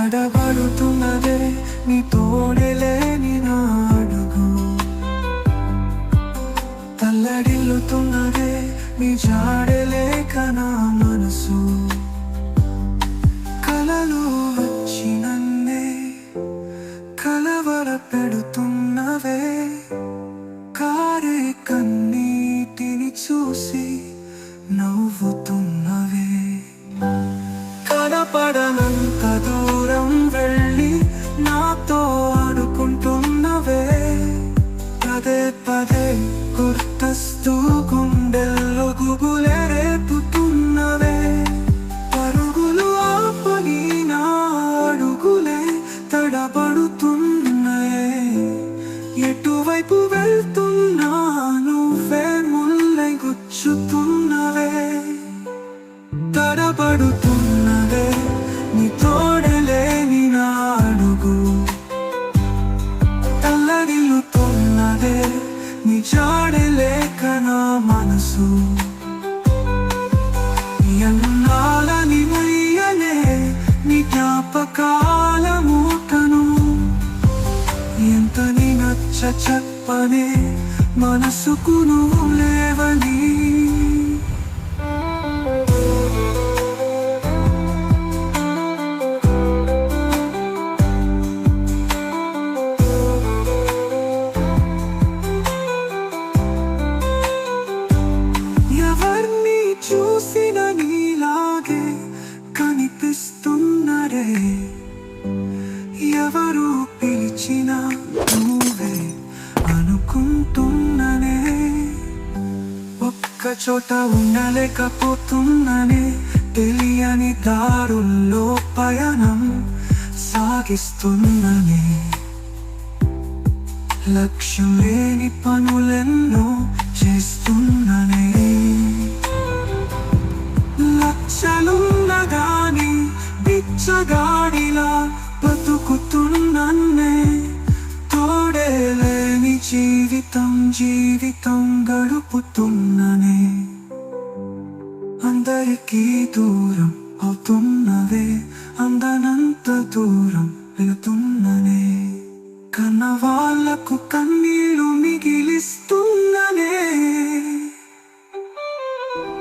తడబడుతున్నదే నీ తోడలేని నా అడుగు, తల్లడిల్లుతున్నదే నీ జాడలేక నా మనసు. కలలు వచ్చి నన్నే కలవర పెడుతున్నవే, కారే కన్నీటిని చూసి నవ్వుతున్నవే. కనపడనంత దూరం వెళ్ళి నాతో ఆడుకుంటున్నవే, పదే పదే గుర్తొస్తూ గుండెల్లో గుబులే రేపుతున్నవే. పరుగులు ఆపని నా అడుగులే తడబడుతున్నాయే, ఎటువైపు వెళ్తున్నా నువ్వే ముల్లై గుచ్చుతున్నవే. తడబడుతున్నదే నీ తోడలేని నా అడుగు, తల్లడిల్లుతున్నదే నీ జాడలేక నా మనసు. ఎన్నాళ్ళని మొయ్యనే నీ జ్ఞాపకాల మూటను, ఎంతని నచ్చ చెప్పనే మనసుకు నువ్వు లేవని. ఎవర్ని చూసిన నీలాగే కనిపిస్తున్నరే, ఎవరు పిలిచినా నువ్వే అనుకుంటున్ననే. ఒక్క చోట ఉండలేకపోతున్ననే, తెలియని దారుల్లో పయనం సాగిస్తున్ననే. లక్ష్యం లేని పనులెన్నో చేస్తున్ననే, లక్షలున్నగాని బిచ్చగాడిలా బతుకుతున్నన్నే. తోడేలేని జీవితం గడుపుతున్ననే. అందరికీ దూరం అవుతున్నవే, అందనంత దూరం వెళుతున్ననే. కన్నవాళ్లకు కన్నీళ్లు మిగిలిస్తున్ననే.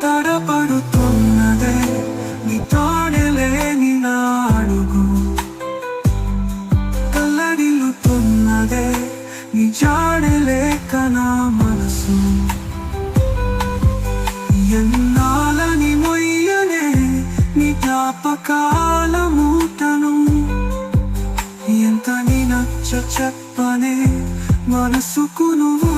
తడబడుతున్నదే నీ తోడలేని నా అడుగు, తల్లడిల్లుతున్నదే నీ జాడలేక నా మనసు. ఎన్నాళ్ళని మొయ్యనే నీ జ్ఞాపకాల మూటను, ఎంతని నచ్చ చెప్పనే మనసుకు నువ్వు